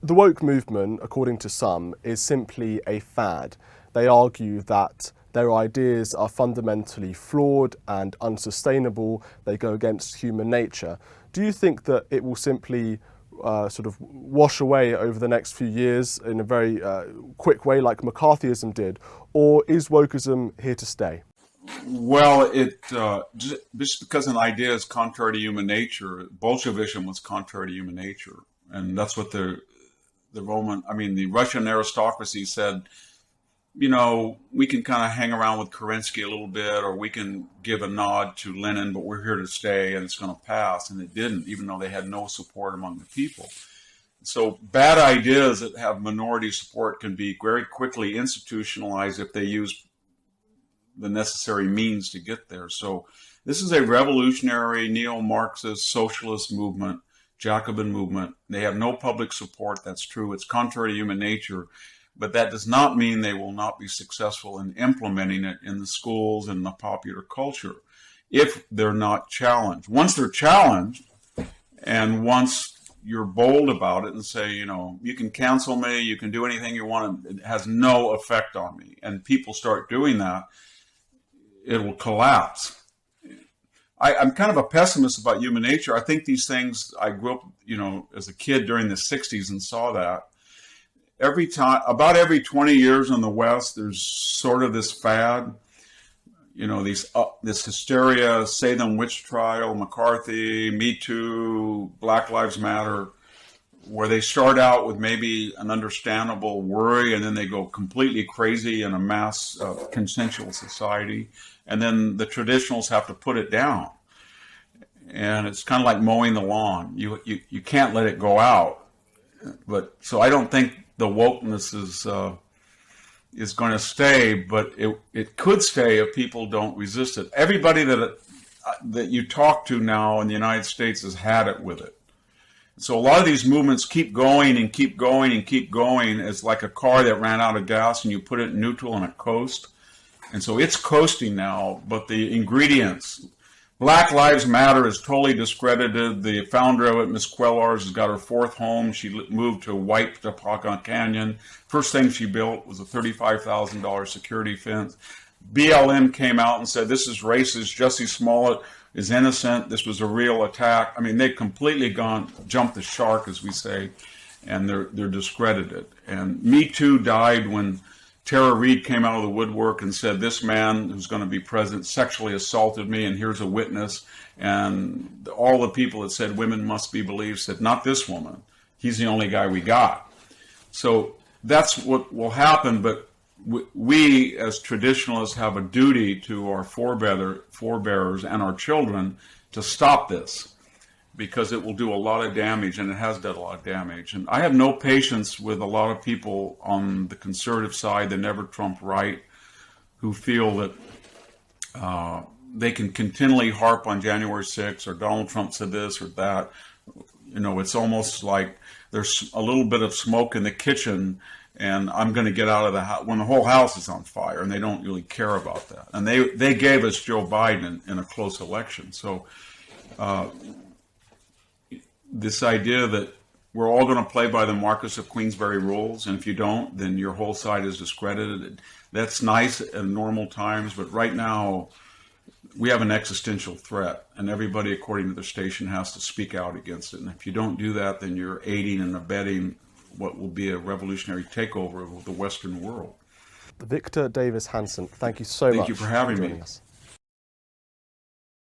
The woke movement, according to some, is simply a fad. They argue that their ideas are fundamentally flawed and unsustainable. They go against human nature. Do you think that it will simply sort of wash away over the next few years in a very quick way like McCarthyism did? Or is wokeism here to stay? Well, just because an idea is contrary to human nature, Bolshevism was contrary to human nature, and that's what the Russian aristocracy said. You know, we can kind of hang around with Kerensky a little bit, or we can give a nod to Lenin, but we're here to stay, and it's going to pass. And it didn't, even though they had no support among the people. So bad ideas that have minority support can be very quickly institutionalized if they use the necessary means to get there. So this is a revolutionary neo-Marxist socialist movement, Jacobin movement. They have no public support. That's true. It's contrary to human nature. But that does not mean they will not be successful in implementing it in the schools and the popular culture if they're not challenged. Once they're challenged, and once you're bold about it and say, you know, you can cancel me, you can do anything you want, it has no effect on me, and people start doing that, it will collapse. I'm kind of a pessimist about human nature. I think these things, I grew up, you know, as a kid during the 60s and saw that. About every 20 years in the West, there's sort of this fad, you know, this hysteria, Salem witch trial, McCarthy, Me Too, Black Lives Matter, where they start out with maybe an understandable worry, and then they go completely crazy in a mass consensual society, and then the traditionals have to put it down. And it's kind of like mowing the lawn. You can't let it go out. But so I don't think the wokeness is going to stay, but it could stay if people don't resist it. Everybody that you talk to now in the United States has had it with it. So a lot of these movements keep going and keep going and keep going. It's like a car that ran out of gas and you put it in neutral and it coasts. And so it's coasting now, but the ingredients, Black Lives Matter is totally discredited. The founder of it, Ms. Quellars, has got her fourth home. She moved to White Topanga Canyon. First thing she built was a $35,000 security fence. BLM came out and said, this is racist. Jussie Smollett is innocent. This was a real attack. I mean, they've completely jumped the shark, as we say, and they're discredited. And Me Too died when Tara Reid came out of the woodwork and said, this man who's going to be president sexually assaulted me, and here's a witness. And all the people that said women must be believed said, not this woman. He's the only guy we got. So that's what will happen, but we as traditionalists have a duty to our forebears and our children to stop this, because it will do a lot of damage, and it has done a lot of damage. And I have no patience with a lot of people on the conservative side, the never Trump right, who feel that they can continually harp on January 6th or Donald Trump said this or that. You know, it's almost like there's a little bit of smoke in the kitchen, and I'm going to get out of the house when the whole house is on fire, and they don't really care about that. And they gave us Joe Biden in a close election. So this idea that we're all going to play by the Marquess of Queensberry rules, and if you don't, then your whole side is discredited. That's nice in normal times, but right now we have an existential threat, and everybody, according to the station, has to speak out against it. And if you don't do that, then you're aiding and abetting what will be a revolutionary takeover of the Western world. Victor Davis Hanson, thank you so much. Thank you for having me. Joining us.